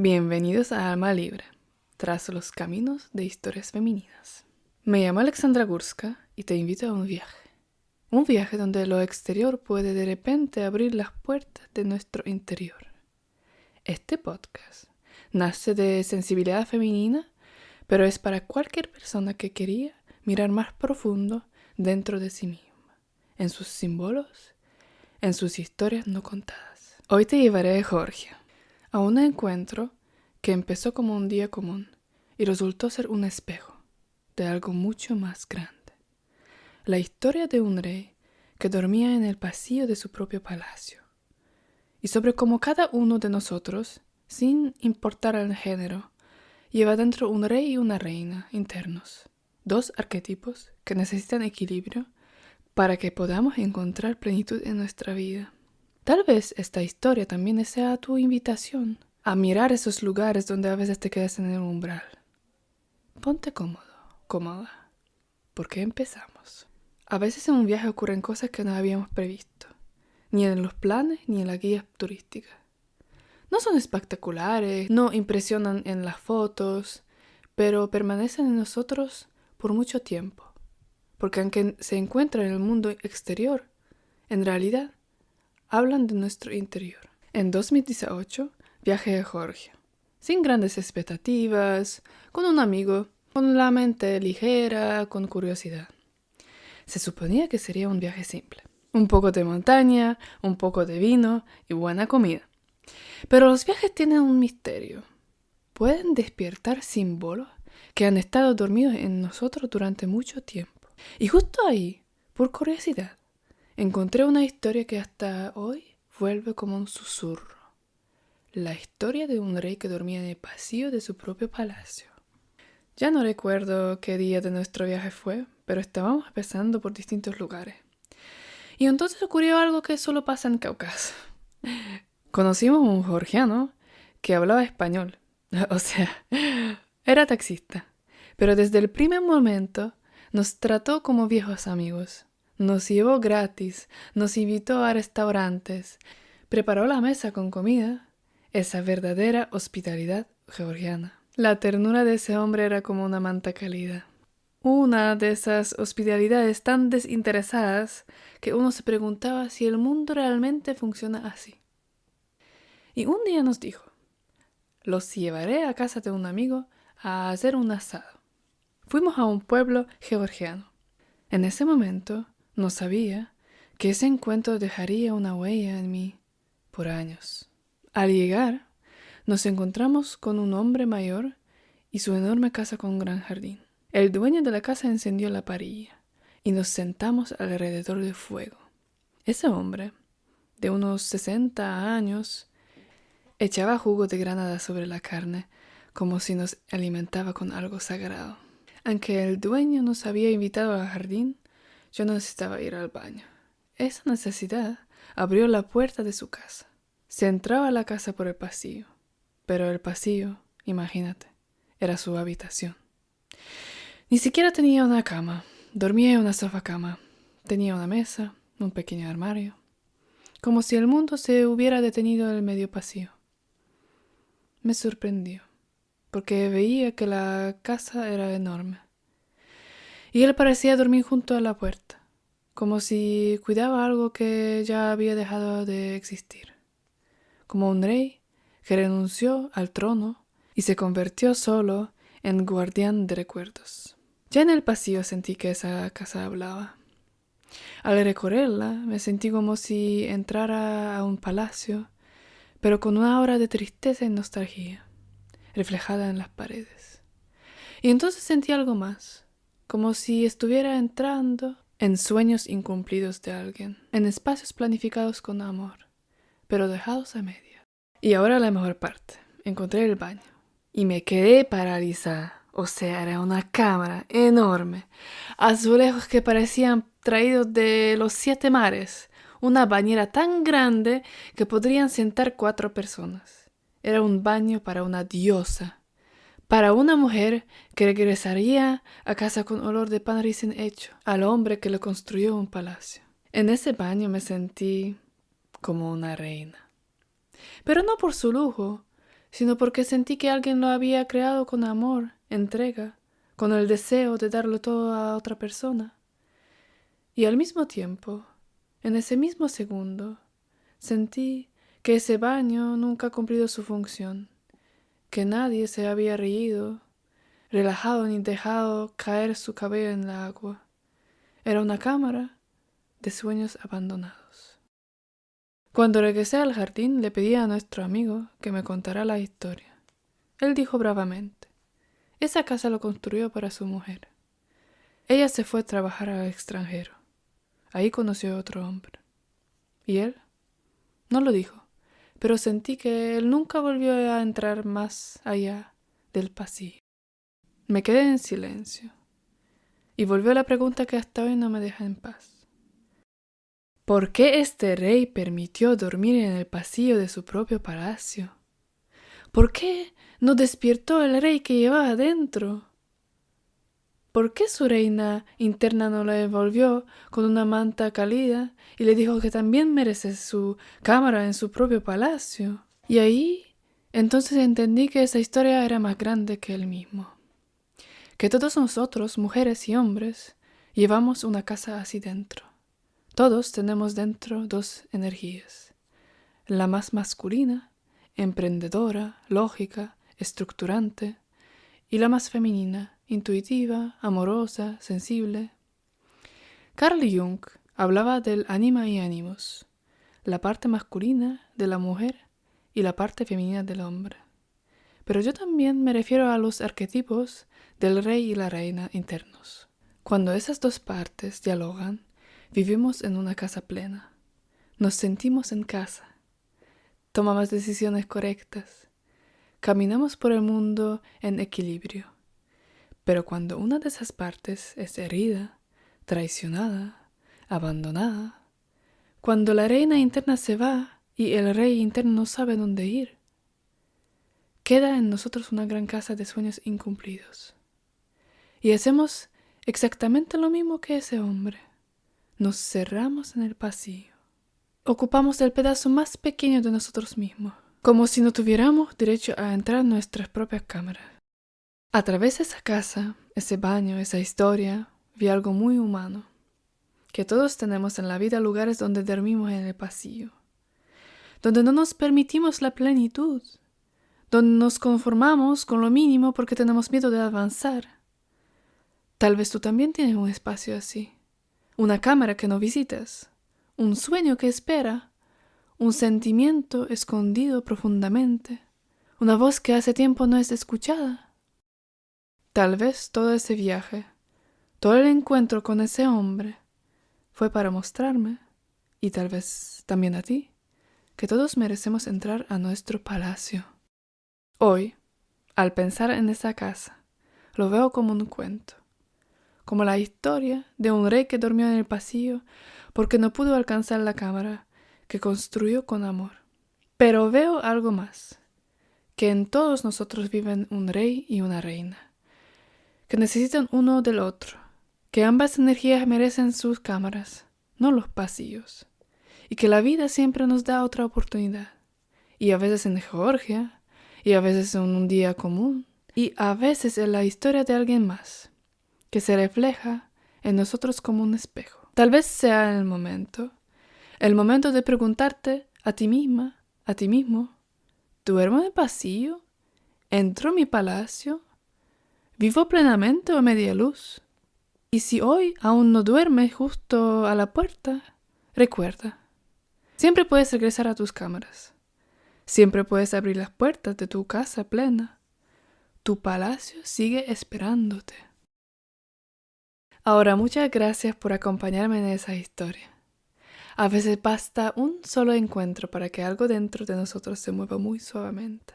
Bienvenidos a Alma Libre, tras los caminos de historias femeninas. Me llamo Alexandra Gurska y te invito a un viaje. Un viaje donde lo exterior puede de repente abrir las puertas de nuestro interior. Este podcast nace de sensibilidad femenina, pero es para cualquier persona que quería mirar más profundo dentro de sí misma, en sus símbolos, en sus historias no contadas. Hoy te llevaré a Georgia, a un encuentro que empezó como un día común y resultó ser un espejo de algo mucho más grande. La historia de un rey que dormía en el pasillo de su propio palacio y sobre cómo cada uno de nosotros, sin importar el género, lleva dentro un rey y una reina internos, dos arquetipos que necesitan equilibrio para que podamos encontrar plenitud en nuestra vida. Tal vez esta historia también sea tu invitación a mirar esos lugares donde a veces te quedas en el umbral. Ponte cómodo, cómoda, porque empezamos. A veces en un viaje ocurren cosas que no habíamos previsto, ni en los planes ni en la guía turística. No son espectaculares, no impresionan en las fotos, pero permanecen en nosotros por mucho tiempo, porque aunque se encuentran en el mundo exterior, en realidad hablan de nuestro interior. En 2018 viajé a Georgia, sin grandes expectativas, con un amigo, con la mente ligera, con curiosidad. Se suponía que sería un viaje simple. Un poco de montaña, un poco de vino y buena comida. Pero los viajes tienen un misterio. Pueden despertar símbolos que han estado dormidos en nosotros durante mucho tiempo. Y justo ahí, por curiosidad, encontré una historia que hasta hoy vuelve como un susurro. La historia de un rey que dormía en el pasillo de su propio palacio. Ya no recuerdo qué día de nuestro viaje fue, pero estábamos pasando por distintos lugares. Y entonces ocurrió algo que solo pasa en Cáucaso. Conocimos a un georgiano que hablaba español. O sea, era taxista. Pero desde el primer momento nos trató como viejos amigos. Nos llevó gratis, nos invitó a restaurantes, preparó la mesa con comida. Esa verdadera hospitalidad georgiana. La ternura de ese hombre era como una manta cálida. Una de esas hospitalidades tan desinteresadas que uno se preguntaba si el mundo realmente funciona así. Y un día nos dijo: los llevaré a casa de un amigo a hacer un asado. Fuimos a un pueblo georgiano. En ese momento no sabía que ese encuentro dejaría una huella en mí por años. Al llegar, nos encontramos con un hombre mayor y su enorme casa con un gran jardín. El dueño de la casa encendió la parrilla y nos sentamos alrededor del fuego. Ese hombre, de unos 60 años, echaba jugo de granada sobre la carne, como si nos alimentaba con algo sagrado. Aunque el dueño nos había invitado al jardín, yo no necesitaba ir al baño. Esa necesidad abrió la puerta de su casa. Se entraba a la casa por el pasillo, pero el pasillo, imagínate, era su habitación. Ni siquiera tenía una cama, dormía en una sofá-cama. Tenía una mesa, un pequeño armario, como si el mundo se hubiera detenido en el medio pasillo. Me sorprendió, porque veía que la casa era enorme. Y él parecía dormir junto a la puerta, como si cuidaba algo que ya había dejado de existir. Como un rey que renunció al trono y se convirtió solo en guardián de recuerdos. Ya en el pasillo sentí que esa casa hablaba. Al recorrerla me sentí como si entrara a un palacio, pero con una aura de tristeza y nostalgia, reflejada en las paredes. Y entonces sentí algo más, como si estuviera entrando en sueños incumplidos de alguien, en espacios planificados con amor, pero dejados a medias. Y ahora la mejor parte. Encontré el baño y me quedé paralizada. O sea, era una cámara enorme, azulejos que parecían traídos de los 7 mares, una bañera tan grande que podrían sentar 4 personas. Era un baño para una diosa, para una mujer que regresaría a casa con olor de pan recién hecho, al hombre que le construyó un palacio. En ese baño me sentí como una reina. Pero no por su lujo, sino porque sentí que alguien lo había creado con amor, entrega, con el deseo de darlo todo a otra persona. Y al mismo tiempo, en ese mismo segundo, sentí que ese baño nunca ha cumplido su función, que nadie se había reído, relajado ni dejado caer su cabello en la agua. Era una cámara de sueños abandonados. Cuando regresé al jardín le pedí a nuestro amigo que me contara la historia. Él dijo bravamente: esa casa lo construyó para su mujer. Ella se fue a trabajar al extranjero. Ahí conoció a otro hombre. ¿Y él? No lo dijo, pero sentí que él nunca volvió a entrar más allá del pasillo. Me quedé en silencio. Y volvió la pregunta que hasta hoy no me deja en paz. ¿Por qué este rey permitió dormir en el pasillo de su propio palacio? ¿Por qué no despertó el rey que llevaba adentro? ¿Por qué su reina interna no la envolvió con una manta cálida y le dijo que también merece su cámara en su propio palacio? Y ahí entonces entendí que esa historia era más grande que él mismo. Que todos nosotros, mujeres y hombres, llevamos una casa así dentro. Todos tenemos dentro dos energías. La más masculina, emprendedora, lógica, estructurante, y la más femenina, intuitiva, amorosa, sensible. Carl Jung hablaba del anima y animus, la parte masculina de la mujer y la parte femenina del hombre. Pero yo también me refiero a los arquetipos del rey y la reina internos. Cuando esas dos partes dialogan, vivimos en una casa plena. Nos sentimos en casa. Tomamos decisiones correctas. Caminamos por el mundo en equilibrio. Pero cuando una de esas partes es herida, traicionada, abandonada, cuando la reina interna se va y el rey interno no sabe dónde ir, queda en nosotros una gran casa de sueños incumplidos. Y hacemos exactamente lo mismo que ese hombre. Nos cerramos en el pasillo. Ocupamos el pedazo más pequeño de nosotros mismos, como si no tuviéramos derecho a entrar en nuestras propias cámaras. A través de esa casa, ese baño, esa historia, vi algo muy humano. Que todos tenemos en la vida lugares donde dormimos en el pasillo, donde no nos permitimos la plenitud, donde nos conformamos con lo mínimo porque tenemos miedo de avanzar. Tal vez tú también tienes un espacio así, una cámara que no visitas, un sueño que espera, un sentimiento escondido profundamente, una voz que hace tiempo no es escuchada. Tal vez todo ese viaje, todo el encuentro con ese hombre, fue para mostrarme, y tal vez también a ti, que todos merecemos entrar a nuestro palacio. Hoy, al pensar en esa casa, lo veo como un cuento, como la historia de un rey que durmió en el pasillo porque no pudo alcanzar la cámara que construyó con amor. Pero veo algo más, que en todos nosotros viven un rey y una reina, que necesitan uno del otro, que ambas energías merecen sus cámaras, no los pasillos, y que la vida siempre nos da otra oportunidad, y a veces en Georgia, y a veces en un día común, y a veces en la historia de alguien más, que se refleja en nosotros como un espejo. Tal vez sea el momento de preguntarte a ti misma, a ti mismo: ¿duermo en el pasillo? ¿Entro en mi palacio? ¿Vivo plenamente o a media luz? Y si hoy aún no duermes justo a la puerta, recuerda, siempre puedes regresar a tus cámaras. Siempre puedes abrir las puertas de tu casa plena. Tu palacio sigue esperándote. Ahora, muchas gracias por acompañarme en esa historia. A veces basta un solo encuentro para que algo dentro de nosotros se mueva muy suavemente,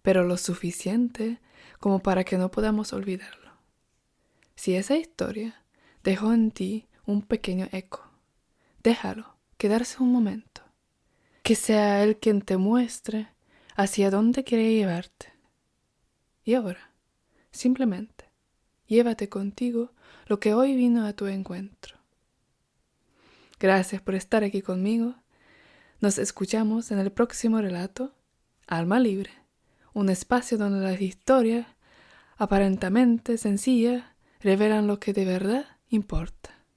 pero lo suficiente como para que no podamos olvidarlo. Si esa historia dejó en ti un pequeño eco, déjalo quedarse un momento. Que sea él quien te muestre hacia dónde quiere llevarte. Y ahora, simplemente, llévate contigo lo que hoy vino a tu encuentro. Gracias por estar aquí conmigo. Nos escuchamos en el próximo relato, Alma Libre, un espacio donde las historias, aparentemente sencillas, revelan lo que de verdad importa.